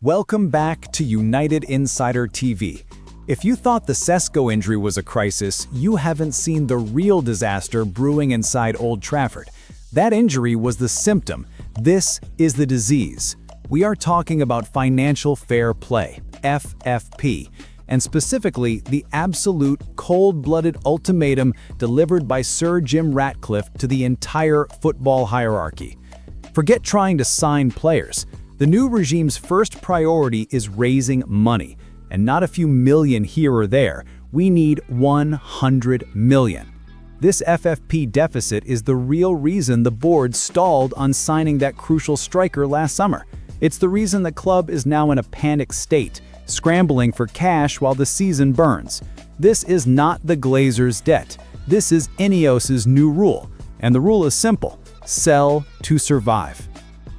Welcome back to United Insider TV. If you thought the Sesko injury was a crisis, you haven't seen the real disaster brewing inside Old Trafford. That injury was the symptom. This is the disease. We are talking about financial fair play, FFP, and specifically the absolute cold-blooded ultimatum delivered by Sir Jim Ratcliffe to the entire football hierarchy. Forget trying to sign players. The new regime's first priority is raising money, and not a few million here or there. We need 100 million. This FFP deficit is the real reason the board stalled on signing that crucial striker last summer. It's the reason the club is now in a panic state, scrambling for cash while the season burns. This is not the Glazers' debt. This is Ineos's new rule, and the rule is simple: sell to survive.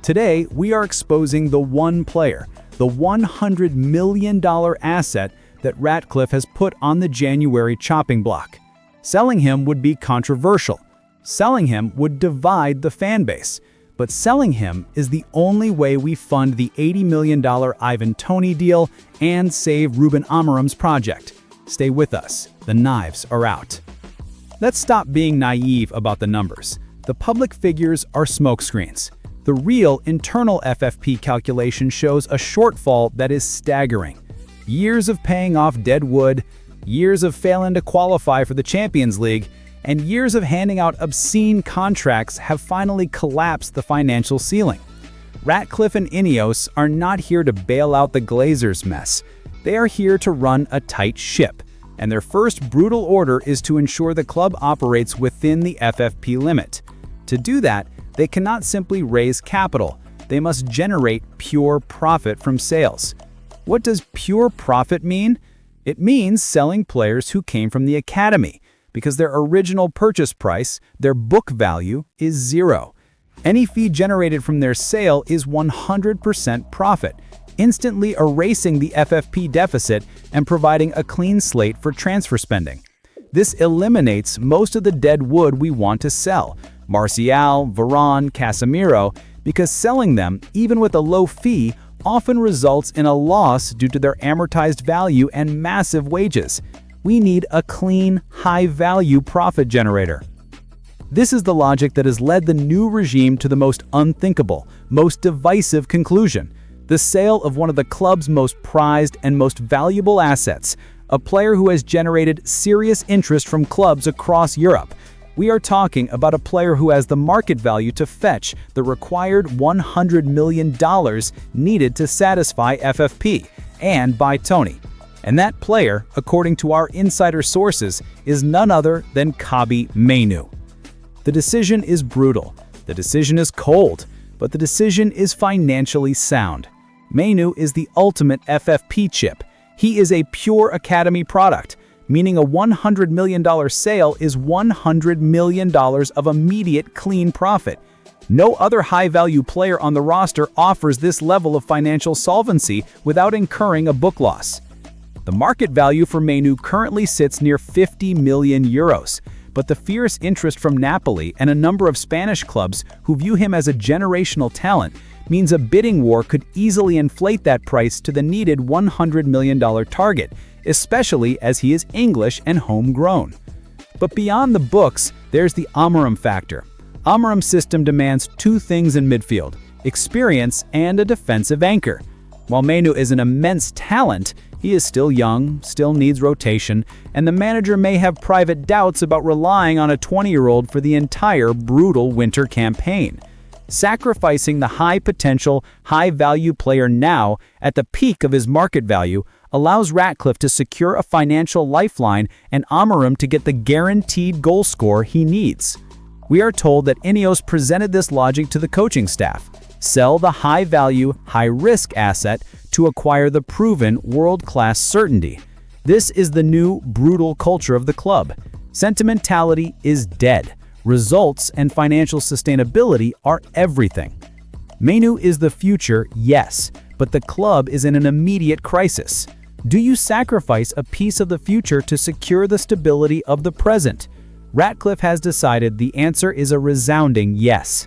Today, we are exposing the one player, the $100 million asset that Ratcliffe has put on the January chopping block. Selling him would be controversial. Selling him would divide the fan base. But selling him is the only way we fund the $80 million Ivan Toney deal and save Ruben Amorim's project. Stay with us. The knives are out. Let's stop being naive about the numbers. The public figures are smokescreens. The real internal FFP calculation shows a shortfall that is staggering. Years of paying off dead wood, years of failing to qualify for the Champions League, and years of handing out obscene contracts have finally collapsed the financial ceiling. Ratcliffe and Ineos are not here to bail out the Glazers' mess. They are here to run a tight ship, and their first brutal order is to ensure the club operates within the FFP limit. To do that, they cannot simply raise capital. They must generate pure profit from sales. What does pure profit mean? It means selling players who came from the academy, because their original purchase price, their book value, is zero. Any fee generated from their sale is 100% profit, instantly erasing the FFP deficit and providing a clean slate for transfer spending. This eliminates most of the dead wood we want to sell, Martial, Varane, Casemiro, because selling them, even with a low fee, often results in a loss due to their amortized value and massive wages. We need a clean, high-value profit generator. This is the logic that has led the new regime to the most unthinkable, most divisive conclusion: the sale of one of the club's most prized and most valuable assets, a player who has generated serious interest from clubs across Europe. We are talking about a player who has the market value to fetch the required $100 million needed to satisfy FFP and buy Toney. And that player, according to our insider sources, is none other than KOBBIE MAINOO. The decision is brutal, the decision is cold, but the decision is financially sound. MAINOO is the ultimate FFP chip. He is a pure academy product, meaning a $100 million sale is $100 million of immediate clean profit. No other high-value player on the roster offers this level of financial solvency without incurring a book loss. The market value for MAINOO currently sits near 50 million euros, but the fierce interest from Napoli and a number of Spanish clubs who view him as a generational talent means a bidding war could easily inflate that price to the needed $100 million target, especially as he is English and homegrown. But beyond the books, there's the Amorim factor. Amorim's system demands two things in midfield: experience and a defensive anchor. While MAINOO is an immense talent, he is still young, still needs rotation, and the manager may have private doubts about relying on a 20-year-old for the entire brutal winter campaign. Sacrificing the high-potential, high-value player now at the peak of his market value allows Ratcliffe to secure a financial lifeline and Amorim to get the guaranteed goal score he needs. We are told that Ineos presented this logic to the coaching staff: sell the high-value, high-risk asset to acquire the proven world-class certainty. This is the new, brutal culture of the club. Sentimentality is dead. Results and financial sustainability are everything. MAINOO is the future, yes, but the club is in an immediate crisis. Do you sacrifice a piece of the future to secure the stability of the present? Ratcliffe has decided the answer is a resounding yes.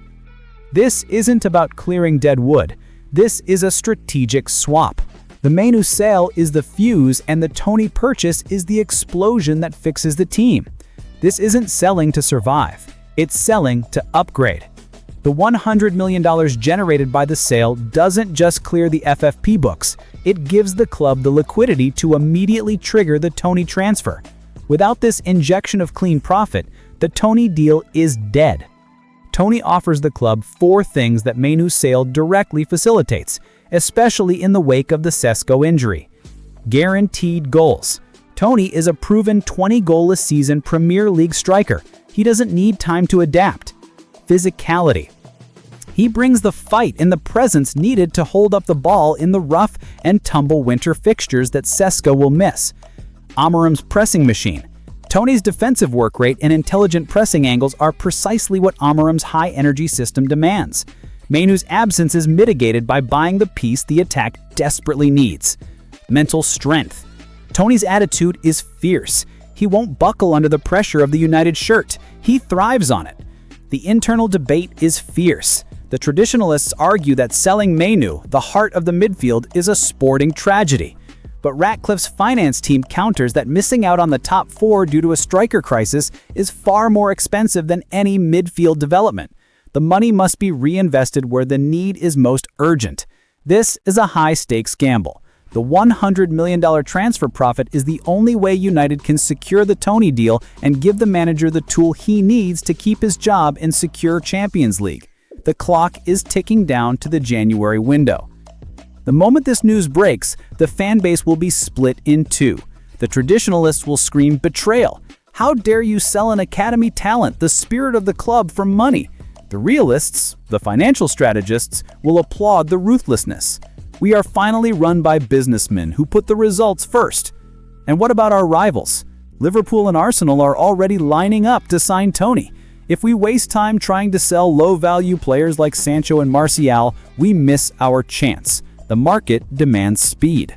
This isn't about clearing dead wood. This is a strategic swap. The Mainoo sale is the fuse and the Toney purchase is the explosion that fixes the team. This isn't selling to survive, it's selling to upgrade. The $100 million generated by the sale doesn't just clear the FFP books, it gives the club the liquidity to immediately trigger the Toney transfer. Without this injection of clean profit, the Toney deal is dead. Toney offers the club 4 things that Mainoo's sale directly facilitates, especially in the wake of the Sesko injury. Guaranteed goals. Toney is a proven 20-goal-a-season Premier League striker. He doesn't need time to adapt. Physicality. He brings the fight and the presence needed to hold up the ball in the rough and tumble winter fixtures that Sesko will miss. Amorim's pressing machine. Toney's defensive work rate and intelligent pressing angles are precisely what Amorim's high-energy system demands. Mainoo's absence is mitigated by buying the piece the attack desperately needs. Mental strength. Toney's attitude is fierce. He won't buckle under the pressure of the United shirt. He thrives on it. The internal debate is fierce. The traditionalists argue that selling Mainoo, the heart of the midfield, is a sporting tragedy. But Ratcliffe's finance team counters that missing out on the top 4 due to a striker crisis is far more expensive than any midfield development. The money must be reinvested where the need is most urgent. This is a high-stakes gamble. The $100 million transfer profit is the only way United can secure the Toney deal and give the manager the tool he needs to keep his job and secure Champions League. The clock is ticking down to the January window. The moment this news breaks, the fan base will be split in 2. The traditionalists will scream betrayal. How dare you sell an academy talent, the spirit of the club, for money? The realists, the financial strategists, will applaud the ruthlessness. We are finally run by businessmen who put the results first. And what about our rivals? Liverpool and Arsenal are already lining up to sign Toney. If we waste time trying to sell low-value players like Sancho and Martial, we miss our chance. The market demands speed.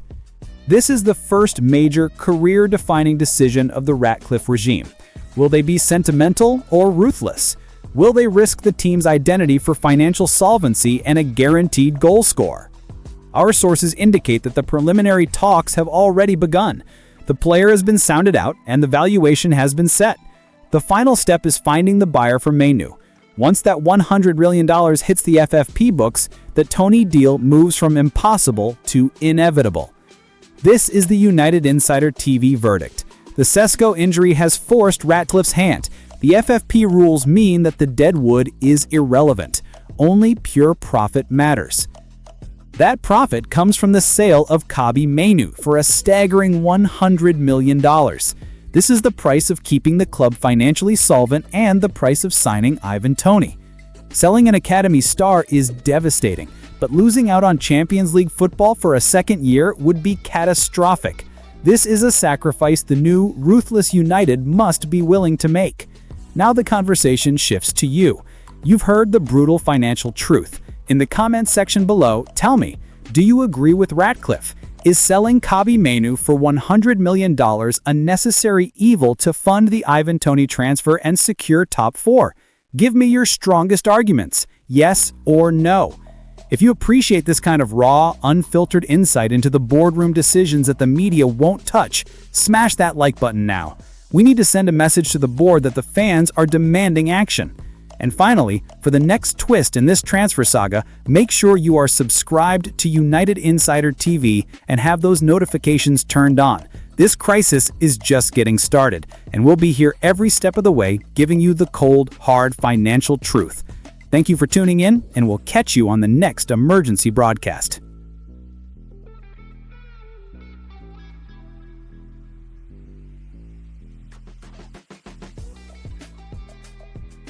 This is the first major career-defining decision of the Ratcliffe regime. Will they be sentimental or ruthless? Will they risk the team's identity for financial solvency and a guaranteed goal score? Our sources indicate that the preliminary talks have already begun. The player has been sounded out and the valuation has been set. The final step is finding the buyer for Mainoo. Once that $100 million hits the FFP books, the Toney deal moves from impossible to inevitable. This is the United Insider TV verdict. The Sesko injury has forced Ratcliffe's hand. The FFP rules mean that the dead wood is irrelevant. Only pure profit matters. That profit comes from the sale of KOBBIE MAINOO for a staggering $100 million. This is the price of keeping the club financially solvent and the price of signing Ivan Toney. Selling an academy star is devastating, but losing out on Champions League football for a second year would be catastrophic. This is a sacrifice the new, ruthless United must be willing to make. Now the conversation shifts to you. You've heard the brutal financial truth. In the comments section below, tell me, do you agree with Ratcliffe? Is selling KOBBIE MAINOO for $100 million a necessary evil to fund the Ivan Toney transfer and secure top 4? Give me your strongest arguments, yes or no. If you appreciate this kind of raw, unfiltered insight into the boardroom decisions that the media won't touch, smash that like button now. We need to send a message to the board that the fans are demanding action. And finally, for the next twist in this transfer saga, make sure you are subscribed to United Insider TV and have those notifications turned on. This crisis is just getting started, and we'll be here every step of the way, giving you the cold, hard financial truth. Thank you for tuning in, and we'll catch you on the next emergency broadcast.